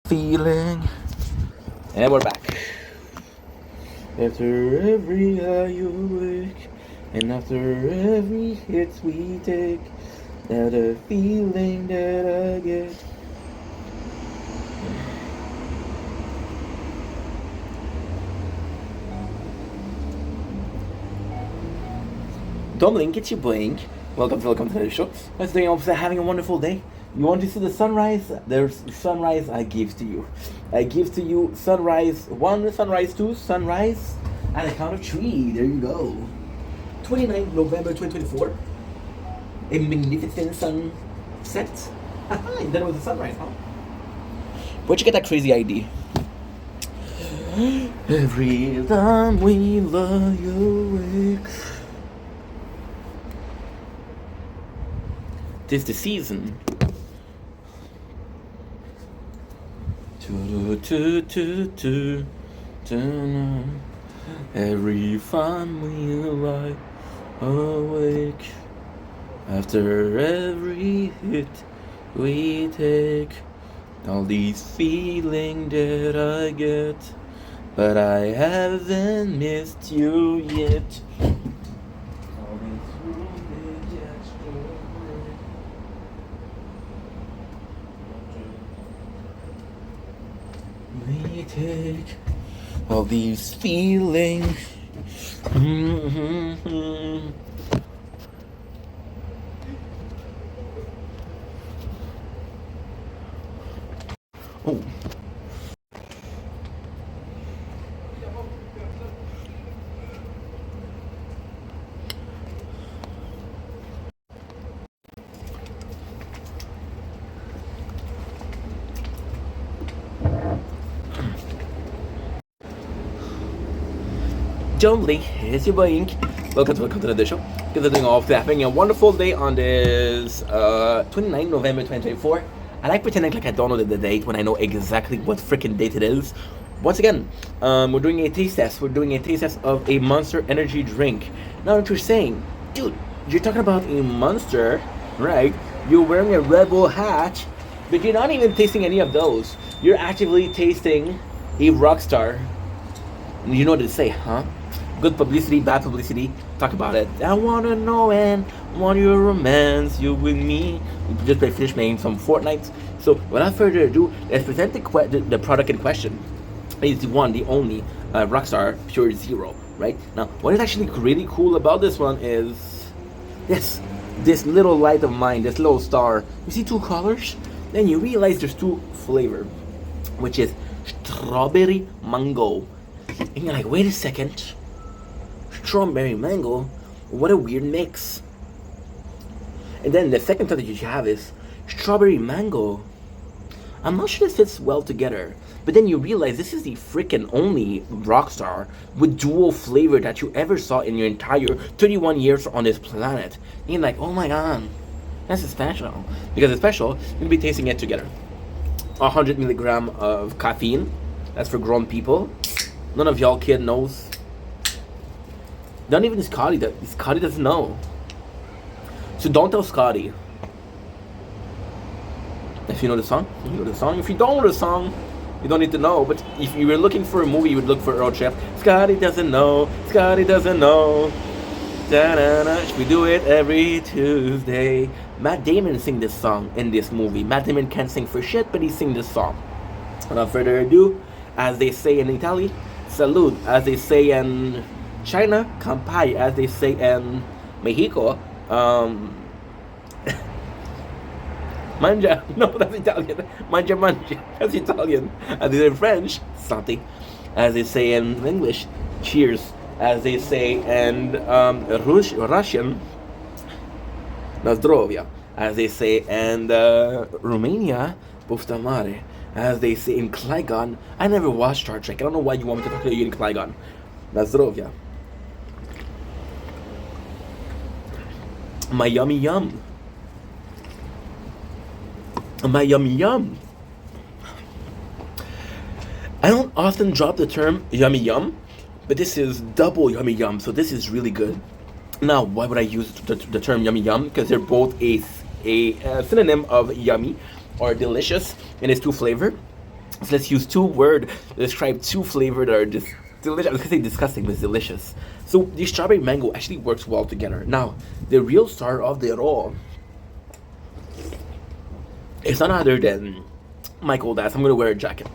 Feeling. And we're back. After every high you wake, and after every hit we take, that a feeling that I get. Don't blink, it's your blink. Welcome to the show. Let's doing officer having a wonderful day. You want to see the sunrise? There's sunrise I give to you. I give to you sunrise 1, sunrise 2, sunrise, and a count of 3. There you go. 29th November 2024. A magnificent sunset. Then it was a sunrise, huh? Where'd you get that crazy ID? Every time we lie awake. Tis the season. Every time we lie awake, after every hit we take, all these feelings that I get, but I haven't missed you yet. We take all these feelings. Oh. John Lee, it's your boy Ink. Welcome to the show. Because doing all having a wonderful day on this 29th November 2024. I like pretending like I don't know the date when I know exactly what freaking date it is. Once again, we're doing a taste test. We're doing a taste test of a Monster Energy drink. Now, what you're saying, dude, you're talking about a Monster, right? You're wearing a Red Bull hat, but you're not even tasting any of those. You're actively tasting a Rockstar. You know what to say, huh? Good publicity, bad publicity. Talk about it. I wanna know and want your romance, you with me. We just finished playing some Fortnite. So without further ado, let's present the product in question. It's the one, the only Rockstar Pure Zero, right? Now, what is actually really cool about this one is, yes, this little light of mine, this little star. You see 2 colors? Then you realize there's 2 flavor, which is strawberry mango. And you're like, wait a second, strawberry mango, what a weird mix. And then the second thought that you have is strawberry mango. I'm not sure this fits well together. But then you realize this is the freaking only Rockstar with dual flavor that you ever saw in your entire 31 years on this planet. And you're like, oh my god, that's special. Because it's special, you're gonna be tasting it together. 100 milligram of caffeine. That's for grown people. None of y'all kid knows. Not even Scotty. Scotty doesn't know. So don't tell Scotty. If you know the song, you know the song. If you don't know the song, you don't need to know. But if you were looking for a movie, you would look for Earl Chef. Scotty doesn't know. Scotty doesn't know. Da-da-da. We do it every Tuesday. Matt Damon sing this song in this movie. Matt Damon can't sing for shit, but he sing this song. Without further ado, as they say in Italy, salud, as they say in China, kampai, as they say in Mexico, manja, no, that's Italian, manja, that's Italian, as they say in French, santé, as they say in English, cheers, as they say in Russian, nazdrovia, as they say in Romania, pofta mare, as they say in Klingon. I never watched Star Trek. I don't know why you want me to talk to you in Klingon. Nazdrovia. My yummy yum. My yummy yum. I don't often drop the term yummy yum, but this is double yummy yum, so this is really good. Now, why would I use the term yummy yum? Because they're both a synonym of yummy or delicious in its 2 flavor. So let's use two words to describe two flavors that are just delicious. I was gonna say disgusting, but it's delicious. So the strawberry mango actually works well together. Now, the real star of it all is none other than Michael Das. I'm gonna wear a jacket.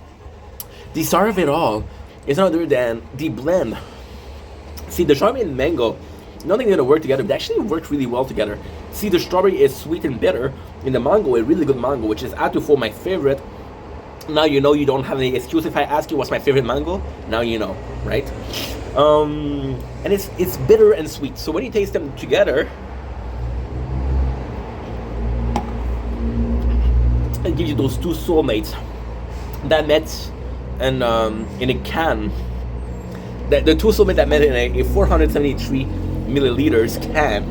The star of it all is none other than the blend. See, the strawberry and mango, nothing gonna work together. They actually work really well together. See, the strawberry is sweet and bitter, and the mango, a really good mango, which is heretofore my favorite. Now you know you don't have any excuse if I ask you what's my favorite mango. Now you know, right? And it's bitter and sweet. So when you taste them together, it gives you those two soulmates that met in a can. The two soulmates that met in a 473 milliliters can,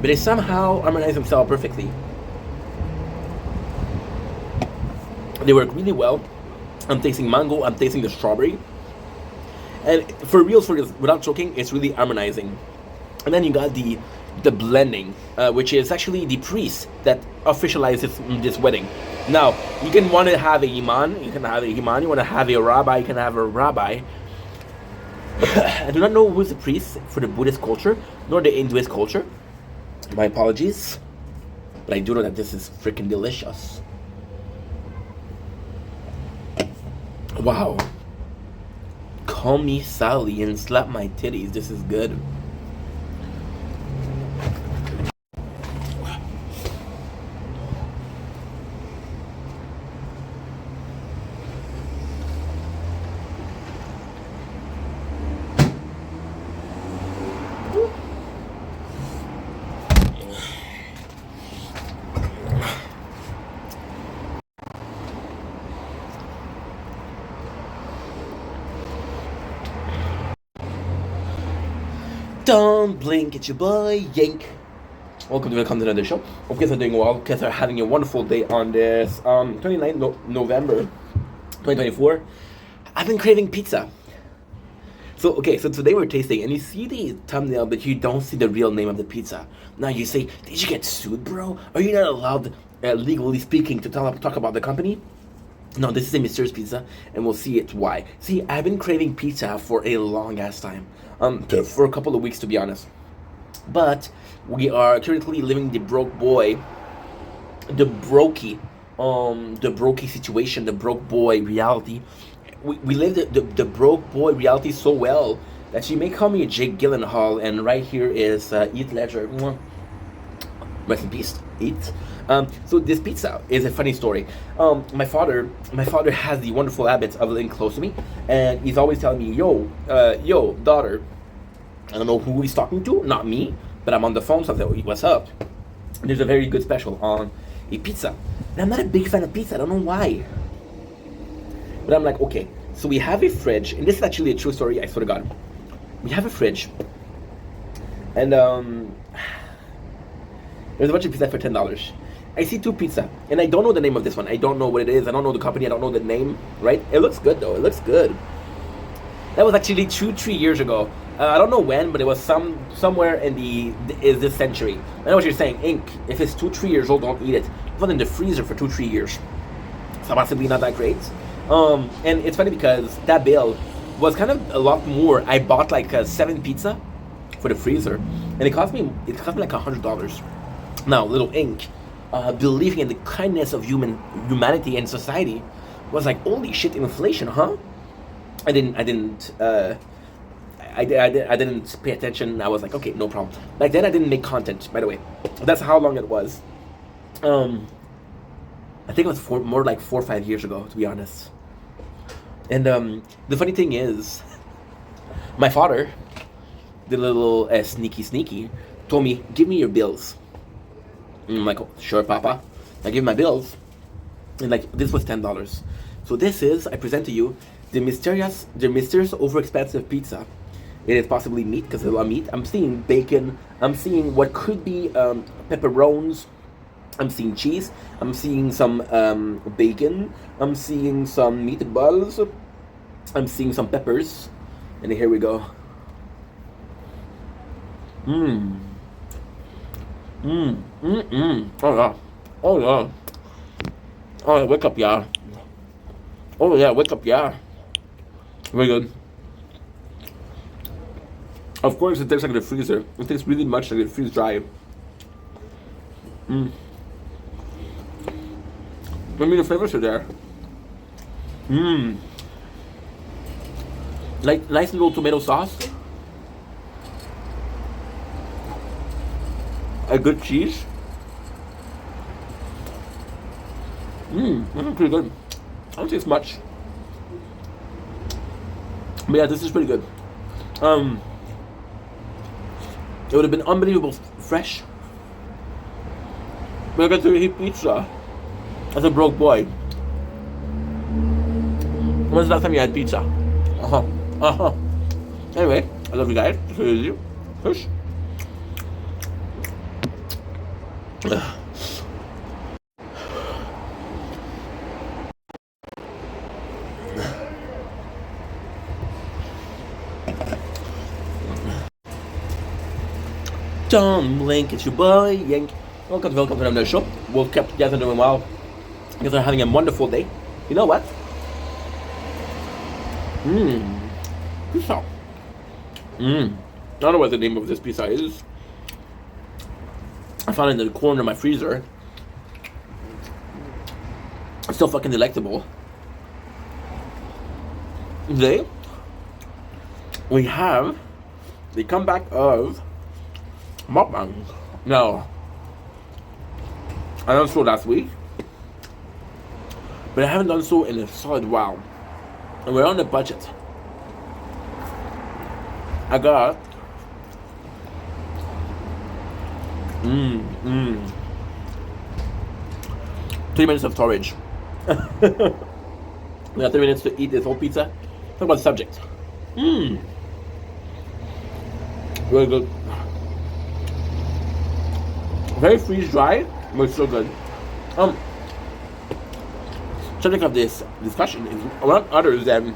but they somehow harmonize themselves perfectly. They work really well. I'm tasting mango, I'm tasting the strawberry. And for real, without joking, it's really harmonizing. And then you got the blending, which is actually the priest that officializes this wedding. Now, you can want to have a imam, you can have a imam, you want to have a rabbi, you can have a rabbi. I do not know who's the priest for the Buddhist culture, nor the Hinduist culture. My apologies. But I do know that this is freaking delicious. Wow. Call me Sally and slap my titties. This is good. Don't blink, it's your boy Yank. Welcome to the content of the show. Hope you guys are doing well. You guys are having a wonderful day on this 29th November 2024. I've been craving pizza. So today we're tasting, and you see the thumbnail, but you don't see the real name of the pizza. Now you say, did you get sued, bro? Are you not allowed, legally speaking, to talk about the company? No, this is a Mister's Pizza, and we'll see it why. See, I've been craving pizza for a long ass time, for a couple of weeks to be honest. But we are currently living the broke boy, the brokey situation, the broke boy reality. We live the broke boy reality so well that you may call me a Jake Gyllenhaal, and right here is Heath Ledger. Rest in peace, Heath. So this pizza is a funny story. My father has the wonderful habit of living close to me, and he's always telling me, yo, daughter. I don't know who he's talking to, not me, but I'm on the phone, so I said, what's up? There's a very good special on a pizza. And I'm not a big fan of pizza, I don't know why. But I'm like, okay, so we have a fridge, and this is actually a true story, I swear to God. We have a fridge, and there's a bunch of pizza for $10. I see two pizza, and I don't know the name of this one. I don't know what it is. I don't know the company. I don't know the name, right? It looks good, though. It looks good. That was actually 2-3 years ago. I don't know when, but it was somewhere in this century. I know what you're saying. Ink, if it's 2-3 years old, don't eat it. It was in the freezer for 2-3 years. So possibly not that great. And it's funny because that bill was kind of a lot more. I bought like 7 pizza for the freezer, and it cost me like $100. Now, little Ink, believing in the kindness of humanity and society, was like, holy shit, inflation, huh? I didn't pay attention. I was like, okay, no problem. Back then I didn't make content, by the way. That's how long it was. I think it was more like 4 or 5 years ago, to be honest. And the funny thing is, my father, the little sneaky, told me, give me your bills. And I'm like, oh, sure, Papa. I give my bills. And like, this was $10. So this is, I present to you, the mysterious overexpensive pizza. It is possibly meat, because there's a lot of meat. I'm seeing bacon. I'm seeing what could be pepperones. I'm seeing cheese. I'm seeing some bacon. I'm seeing some meatballs. I'm seeing some peppers. And here we go. Oh yeah. Oh yeah. Oh, wake up, y'all. Oh yeah, wake up, yeah. Very good. Of course, it tastes like the freezer. It tastes really much like the freeze dry. I mean, the flavors are there. Like nice little tomato sauce. A good cheese. That's pretty good. I don't taste much. But yeah, this is pretty good. It would have been unbelievable fresh. But I got to eat pizza as a broke boy. When's the last time you had pizza? Anyway, I love you guys. It's really easy. Push. Tom Blink, it's your boy Yank. Welcome to another show. We'll keep you guys are doing well. You guys are having a wonderful day. You know what? Pizza. I don't know what the name of this pizza is. I found it in the corner of my freezer. It's still fucking delectable. Today, we have the comeback of mukbang. Now, I done so last week, but I haven't done so in a solid while. And we're on a budget. I got 3 minutes of storage. We got 3 minutes to eat this whole pizza. Talk about the subject. Very good. Very freeze dry, but it's so good. Subject of this discussion is among others than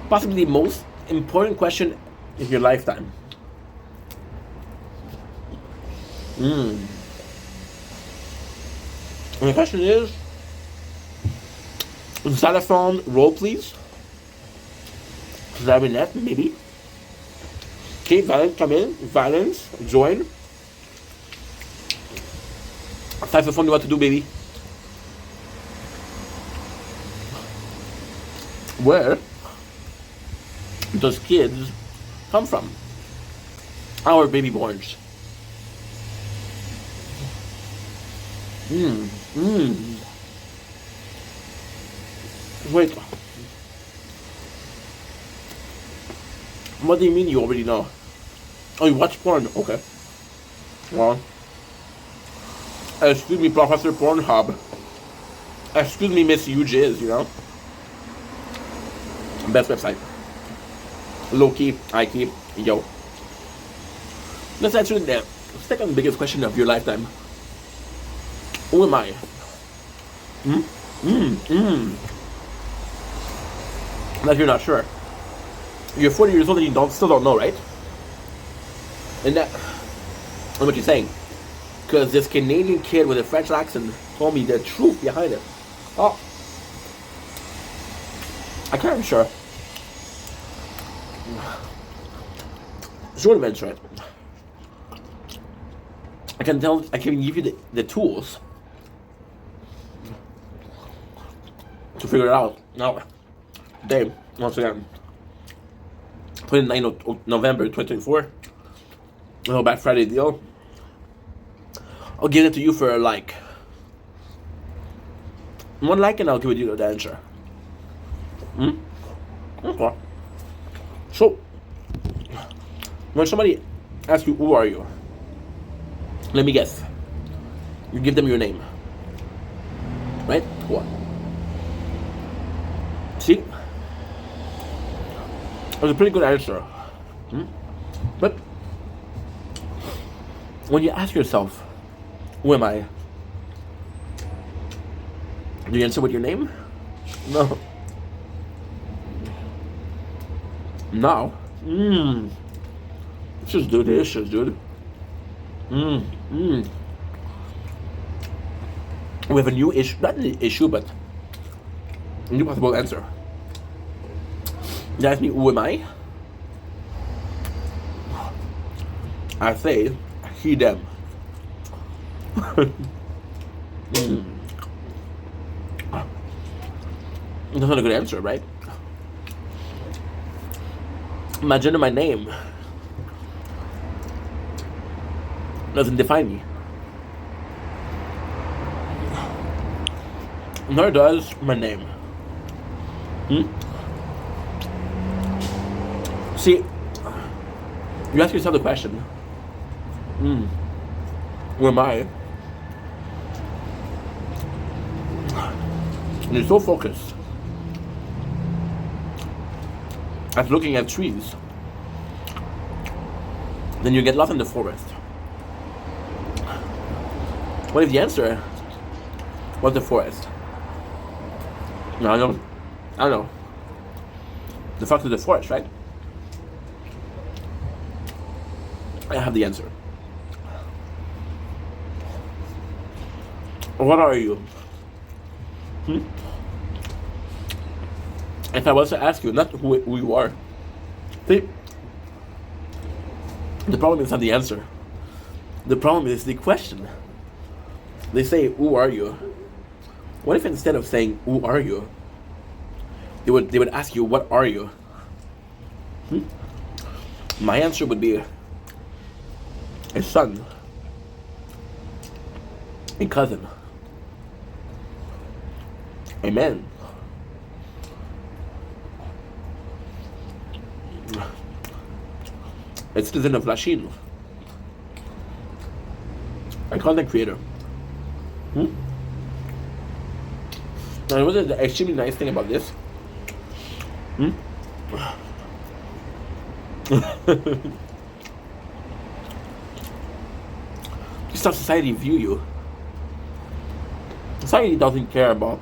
possibly the most important question in your lifetime. And the question is, xylophone roll please. Clarinet, maybe. Okay, Valence, come in. Valence, join. Saxophone, you what to do, baby? Where does kids come from? Our baby borns. Wait. What do you mean you already know? Oh, you watch porn? Okay. Well, excuse me, Professor Pornhub. Excuse me, Miss UJiz, you know? Best website. Low key, high key, yo. Let's answer the second biggest question of your lifetime. Who am I? Like you're not sure. You're 40 years old and you still don't know, right? And that's what you're saying. Because this Canadian kid with a French accent told me the truth behind it. Oh. I can't be sure. Short answer it. I can give you the tools to figure it out. Now, today, once again, 29th of November 2024, a little Black Friday deal. I'll give it to you for a like. One like and I'll give you the answer. Okay. So, when somebody asks you, who are you? Let me guess. You give them your name. Right? What? See? That was a pretty good answer. But, when you ask yourself, who am I? Do you answer with your name? No. Now, let's just do this, dude. We have a new issue, not an issue, but New possible answer. You ask me, who am I? I say, he, them. That's not a good answer, right? My gender, my name doesn't define me. Nor does my name. See, you ask yourself the question, who am I? And you're so focused at looking at trees, then you get lost in the forest. What if the answer was the forest? No, I don't know. The fuck is the forest, right? I have the answer. What are you? If I was to ask you, not who you are. See, the problem is not the answer. The problem is the question. They say, who are you? What if instead of saying, who are you, they would ask you, what are you? My answer would be a son, a cousin, a man, a citizen of Lachine, a content creator. Now, what's the extremely nice thing about this? Just how society view you. Society doesn't care about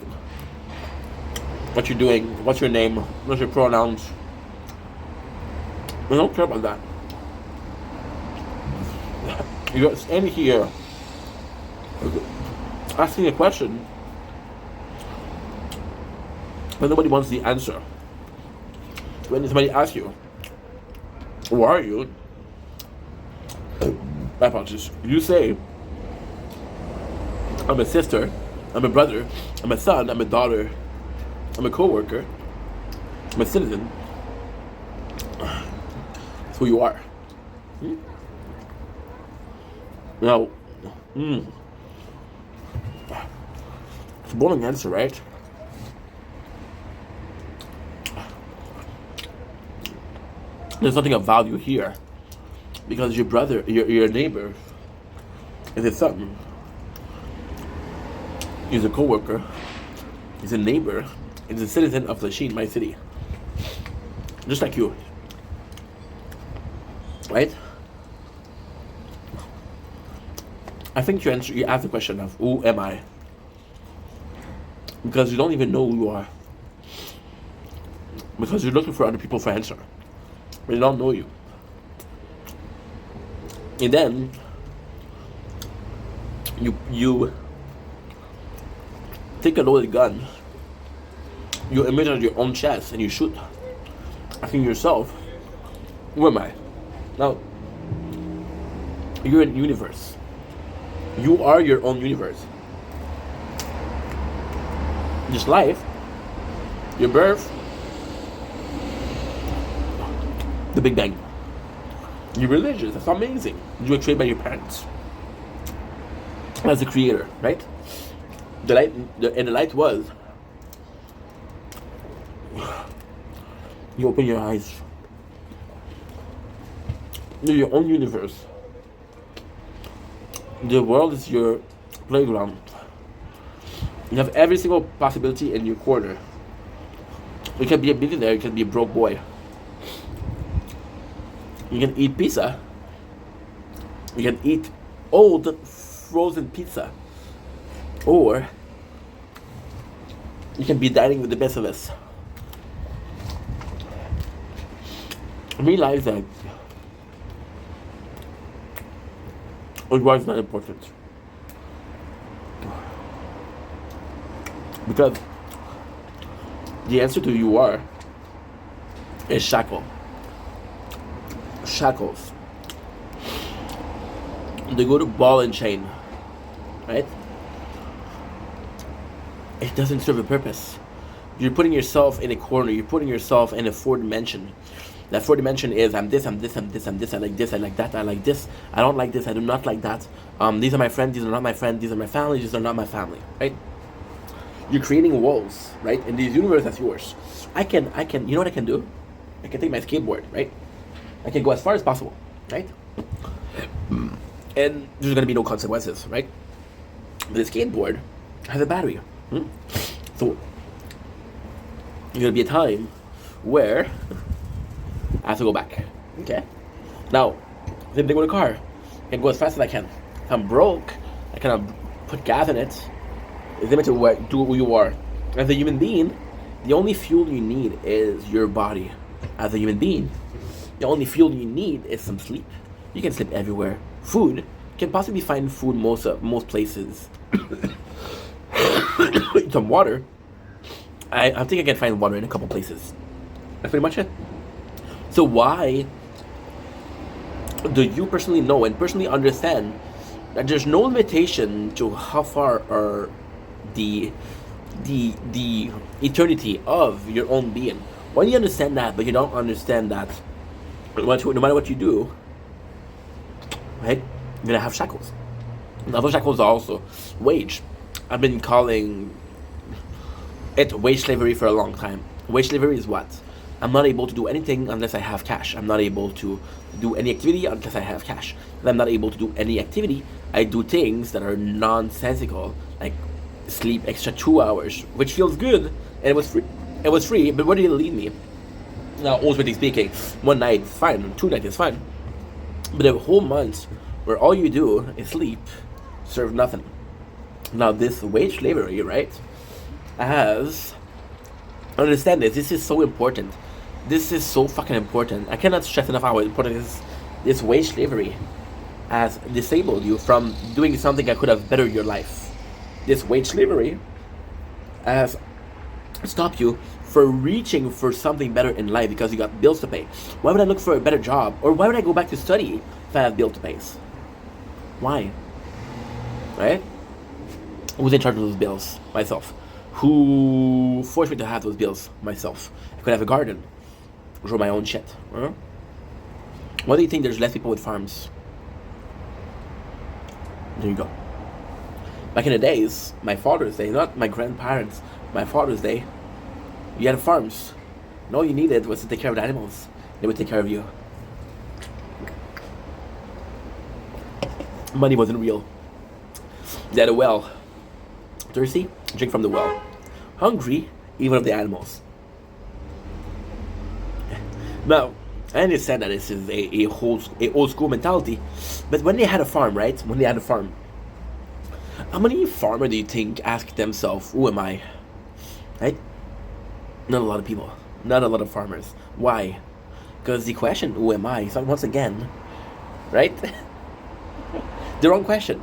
what you're doing, what's your name, what's your pronouns. They don't care about that. You're standing here asking a question, but nobody wants the answer. When somebody asks you, who are you? My apologies. You say, I'm a sister, I'm a brother, I'm a son, I'm a daughter, I'm a co-worker, I'm a citizen. That's who you are. Now, it's a boring answer, right? There's nothing of value here because your brother, your neighbor, is a son. He's a co-worker. He's a neighbor. He's a citizen of Lachine, my city, just like you, right? I think you ask the question of who am I, because you don't even know who you are, because you're looking for other people for answer. They don't know you. And then you take a loaded gun, you aim it at your own chest and you shoot, asking yourself, who am I? Now, you're in universe. You are your own universe. This life, your birth, the Big Bang. You're religious. That's amazing. You were created by your parents as a creator, right? The light, and the light was. You open your eyes. You're your own universe. The world is your playground. You have every single possibility in your corner. You can be a millionaire. You can be a broke boy. You can eat pizza. You can eat old frozen pizza. Or you can be dining with the best of us. Realize that otherwise not important. The answer to you are is shackle. Shackles. They go to ball and chain, right? It doesn't serve a purpose. You're putting yourself in a corner. You're putting yourself in a fourth dimension. That fourth dimension is I'm this, I'm this, I'm this, I'm this. I like this, I like that, I like this. I don't like this, I do not like that. These are my friends. These are not my friends. These are my family. These are not my family. Right? You're creating walls, right? In this universe that's yours. I can. You know what I can do? I can take my skateboard, right? I can go as far as possible, right? And there's gonna be no consequences, right? But the skateboard has a battery. So there's gonna be a time where I have to go back. Okay. Now, same thing with a car. I can go as fast as I can. If I'm broke, I can put gas in it. It's limited to who you are. As a human being, the only fuel you need is your body. As a human being, the only fuel you need is some sleep. You can sleep everywhere. Food, you can possibly find food most places. Some water. I think I can find water in a couple places. That's pretty much it. So why do you personally know and personally understand that there's no limitation to how far are the eternity of your own being? Why do you understand that, but you don't understand that no matter what you do, right, you're gonna have shackles. Now those shackles are also wage. I've been calling it wage slavery for a long time. Wage slavery is what? I'm not able to do anything unless I have cash. I'm not able to do any activity unless I have cash. And I'm not able to do any activity. I do things that are nonsensical, like sleep extra 2 hours, which feels good, and it was free. It was free, but where did it lead me? Now, ultimately speaking, 1 night is fine, 2 nights is fine. But a whole month where all you do is sleep, serve nothing. Now, this wage slavery, right, understand this is so important. This is so fucking important. I cannot stress enough how important this wage slavery has disabled you from doing something that could have bettered your life. This wage slavery has stopped you from reaching for something better in life because you got bills to pay. Why would I look for a better job? Or why would I go back to study if I have bills to pay? Why? Right? Who's in charge of those bills? Myself. Who forced me to have those bills? Myself. I could have a garden. Grow my own shit. Huh? Why do you think there's less people with farms? There you go. Back in the days, my Father's Day, not my grandparents, my Father's Day, you had farms. And all you needed was to take care of the animals. They would take care of you. Money wasn't real. They had a well. Thirsty? Drink from the well. Hungry? Even of the animals. Now, I understand that this is a old school mentality, but when they had a farm, right? When they had a farm, how many farmers do you think ask themselves, who am I? Right? Not a lot of people. Not a lot of farmers. Why? Because the question, who am I, is once again, right? The wrong question.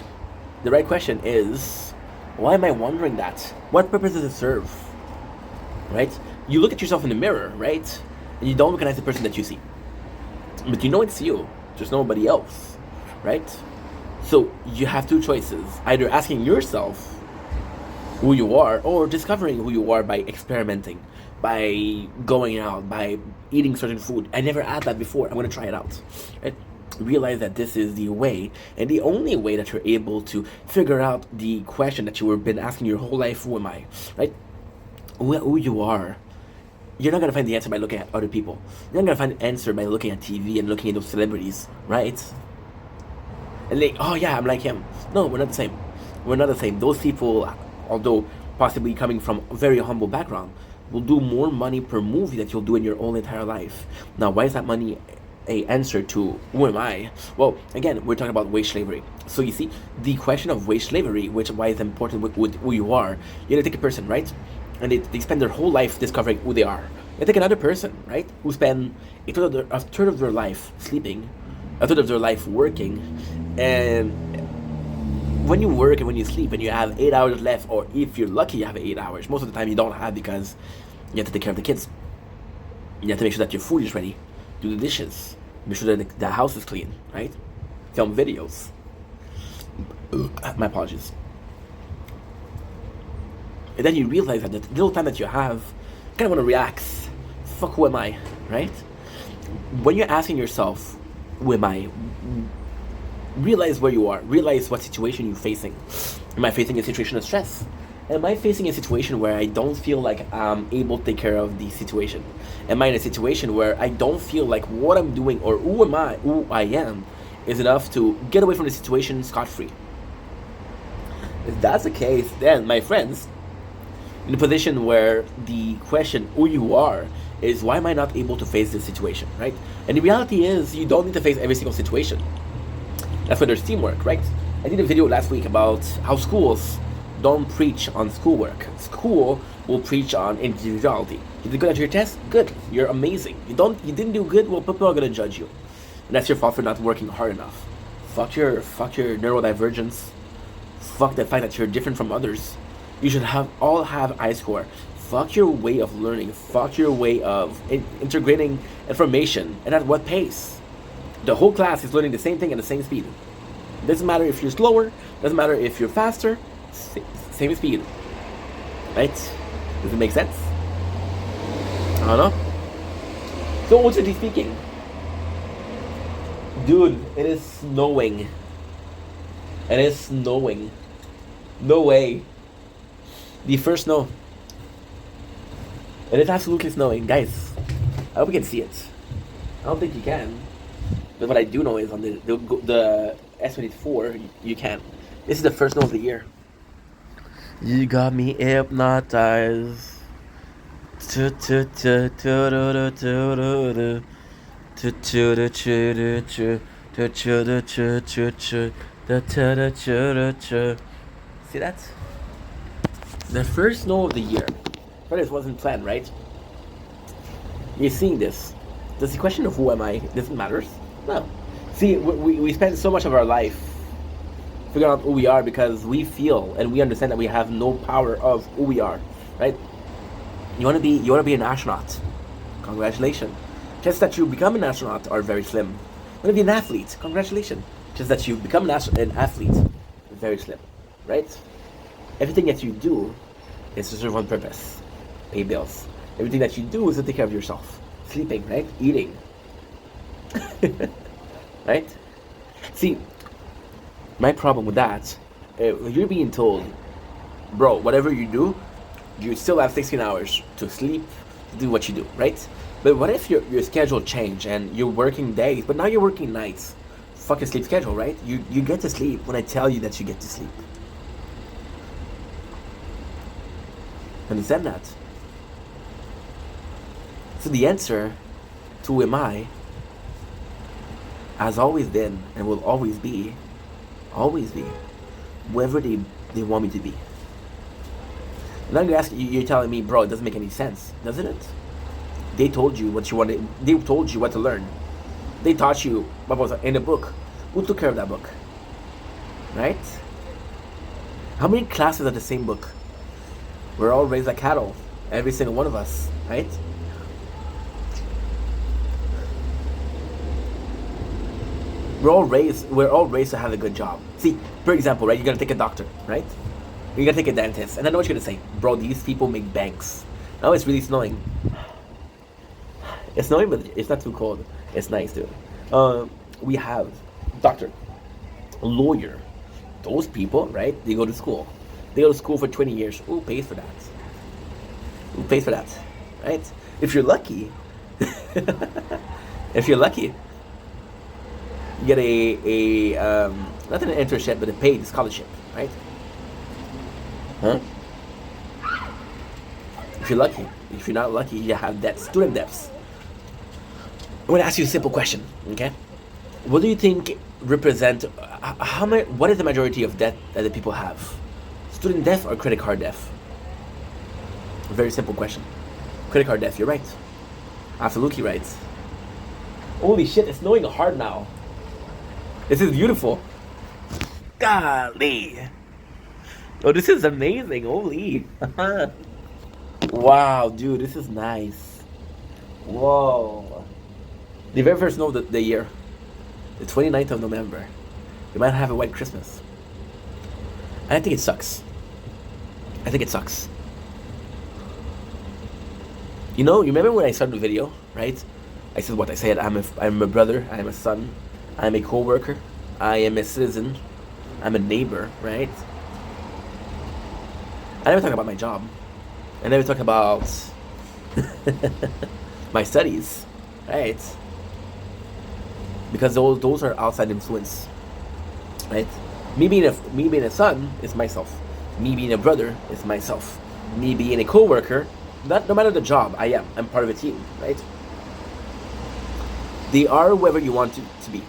The right question is, why am I wondering that? What purpose does it serve? Right? You look at yourself in the mirror, right? And you don't recognize the person that you see. But you know it's you. There's nobody else. Right? So you have two choices. Either asking yourself who you are, or discovering who you are by experimenting, by going out, by eating certain food. I never had that before. I'm going to try it out. Right? Realize that this is the way, and the only way that you're able to figure out the question that you have been asking your whole life, who am I? Right? Who you are. You're not going to find the answer by looking at other people. You're not going to find the answer by looking at TV and looking at those celebrities, right? And like, oh yeah, I'm like him. No, we're not the same. We're not the same. Those people, although possibly coming from a very humble background, will do more money per movie that you'll do in your whole entire life. Now, why is that money a answer to who am I? Well, again, we're talking about wage slavery. So you see, the question of wage slavery, which why it's important with who you are, you're gonna take a person, right? And they spend their whole life discovering who they are. You take another person, right? Who spend a third of their life sleeping, a third of their life working, and when you work and when you sleep and you have 8 hours left, or if you're lucky you have 8 hours, most of the time you don't have because You have to take care of the kids. You have to make sure that your food is ready. Do the dishes. Make sure that the house is clean, right? Film videos. My apologies. And then you realize that the little time that you have, you kind of want to relax. Fuck, who am I, right? When you're asking yourself, who am I? Realize where you are. Realize what situation you're facing. Am I facing a situation of stress? Am I facing a situation where I don't feel like I'm able to take care of the situation? Am I in a situation where I don't feel like what I'm doing or who I am, is enough to get away from the situation scot-free? If that's the case, then, my friends, in a position where the question who you are is why am I not able to face this situation, right? And the reality is you don't need to face every single situation. That's why there's teamwork, right? I did a video last week about how schools don't preach on schoolwork. School will preach on individuality. You did good at your test? Good. You're amazing. You didn't do good? Well, people are gonna judge you. And that's your fault for not working hard enough. Fuck your neurodivergence. Fuck the fact that you're different from others. You should all have I score. Fuck your way of learning. Fuck your way of integrating information. And at what pace? The whole class is learning the same thing at the same speed. Doesn't matter if you're slower. Doesn't matter if you're faster. Same speed. Right? Does it make sense? I don't know. So ultimately speaking, dude, it is snowing. It is snowing. No way. The first snow. It is absolutely snowing. Guys, I hope you can see it. I don't think you can. But what I do know is on the S24, you can. This is the first snow of the year. You got me hypnotized. See that? The first snow of the year. But it wasn't planned, right? You're seeing this. Does the question of who am I, does it matter? No. See, we spend so much of our life figuring out who we are because we feel and we understand that we have no power of who we are, right? You want to be an astronaut. Congratulations. Just that you become an astronaut are very slim. You want to be an athlete. Congratulations. Just that you become an athlete, very slim, right? Everything that you do is to serve one purpose: pay bills. Everything that you do is to take care of yourself. Sleeping, right? Eating. Right? See, my problem with that, you're being told, bro, whatever you do, you still have 16 hours to sleep, to do what you do, right? But what if your schedule changed and you're working days, but now you're working nights? Fucking sleep schedule, right? You get to sleep when I tell you that you get to sleep. Understand that? So the answer to who am I has always been and will always be whoever they want me to be. And I'm gonna ask you, you're telling me, bro, it doesn't make any sense, doesn't it? They told you what you wanted, they told you what to learn. They taught you what was in the book. Who took care of that book? Right? How many classes are the same book? We're all raised like cattle, every single one of us, right? We're all raised to have a good job. See, for example, right, you're gonna take a doctor, right? You're gonna take a dentist, and I know what you're gonna say, bro, these people make banks. Now it's really snowing. It's snowing, but it's not too cold. It's nice, dude. We have doctor, lawyer. Those people, right? They go to school. They go to school for 20 years. Who pays for that? Who pays for that? Right? If you're lucky, you get a not an internship, but a paid scholarship, right? Huh? If you're lucky. If you're not lucky, you have debts, student debts. I'm going to ask you a simple question, okay? What do you think represent, what is the majority of debt that the people have? Student debt or credit card debt? A very simple question. Credit card debt, you're right. Absolutely right. Holy shit, it's snowing hard now. This is beautiful. Golly. Oh, this is amazing. Holy. Wow, dude, this is nice. Whoa. The very first note of the year, the 29th of November. We might have a white Christmas. And I think it sucks. I think it sucks. You know, you remember when I started the video, right? I said what I said. I'm a brother. I'm a son. I'm a co-worker. I am a citizen. I'm a neighbor, right? I never talk about my job. I never talk about my studies, right? Because those are outside influence, right? Me being a son is myself. Me being a brother is myself. Me being a co-worker, no matter the job I'm part of a team, right? They are whoever you want to be.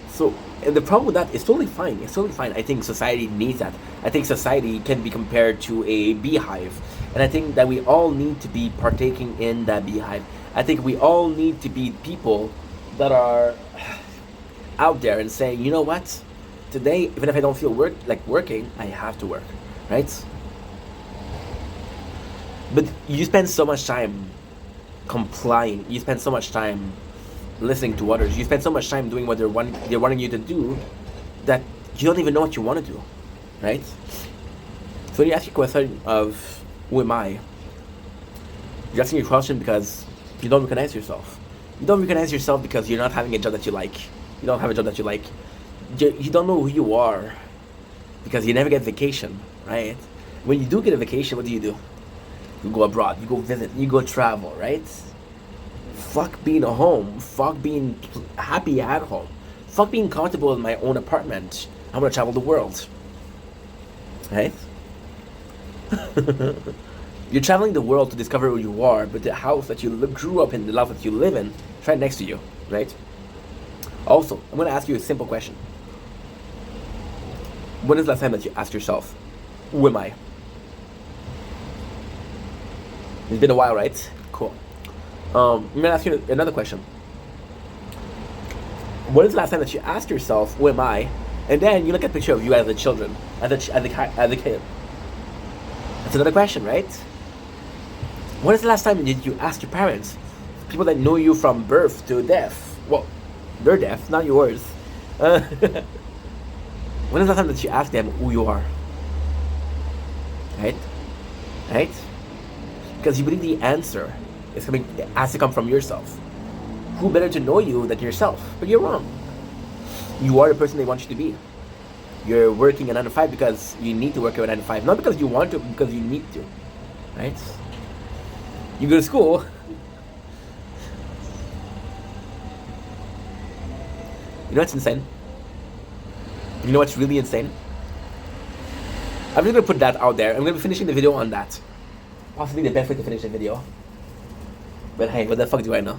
So, and the problem with that is totally fine. It's totally fine. I think society needs that. I think society can be compared to a beehive. And I think that we all need to be partaking in that beehive. I think we all need to be people that are out there and saying, you know what? Today, even if I don't feel like working, I have to work, right? But you spend so much time complying. You spend so much time listening to others. You spend so much time doing what they're wanting you to do that you don't even know what you want to do, right? So when you ask your question of who am I, you're asking your question because you don't recognize yourself. You don't recognize yourself because you're not having a job that you like. You don't have a job that you like. You don't know who you are because you never get vacation, right? When you do get a vacation, what do? You go abroad, you go visit, you go travel, right? Fuck being at home. Fuck being happy at home. Fuck being comfortable in my own apartment. I'm gonna travel the world. Right? You're traveling the world to discover who you are, but the house that you grew up in, the life that you live in, is right next to you, right? Also, I'm gonna ask you a simple question. When is the last time that you asked yourself, who am I? It's been a while, right? Cool. I'm gonna ask you another question. When is the last time that you asked yourself, who am I? And then you look at a picture of you as a children, as a kid. That's another question, right? When is the last time did you ask your parents? People that know you from birth to death. Well, their death, not yours. When is the time that you ask them who you are? Right? Right? Because you believe the answer has to come from yourself. Who better to know you than yourself? But you're wrong. You are the person they want you to be. You're working a 9 to 5 because you need to work a 9 to 5. Not because you want to, because you need to. Right? You go to school. You know what's insane? You know what's really insane? I'm just gonna put that out there. I'm gonna be finishing the video on that. Possibly the best way to finish the video. But hey, what the fuck do I know?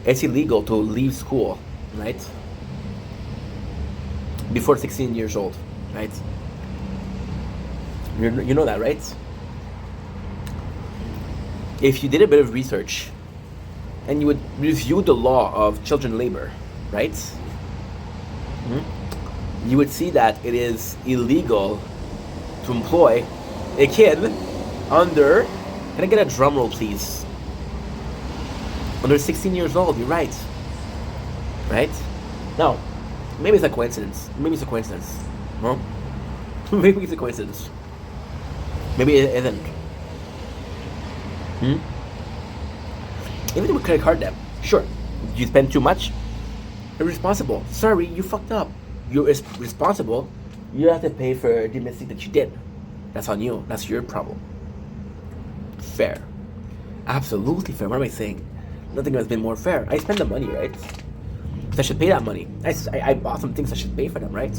It's illegal to leave school, right? Before 16 years old, right? You know that, right? If you did a bit of research and you would review the law of children labor, right? Mm-hmm. You would see that it is illegal to employ a kid under, can I get a drum roll please? Under 16 years old, you're right. Right? Now, maybe it's a coincidence. Maybe it's a coincidence. Huh? Maybe it's a coincidence. Maybe it isn't. Even with credit card debt, sure. You spend too much, you're responsible. Sorry, you fucked up. You're responsible. You have to pay for the mistake that you did. That's on you. That's your problem. Fair. Absolutely fair. What am I saying? Nothing has been more fair. I spend the money, right? So I should pay that money. I bought some things, I should pay for them, right?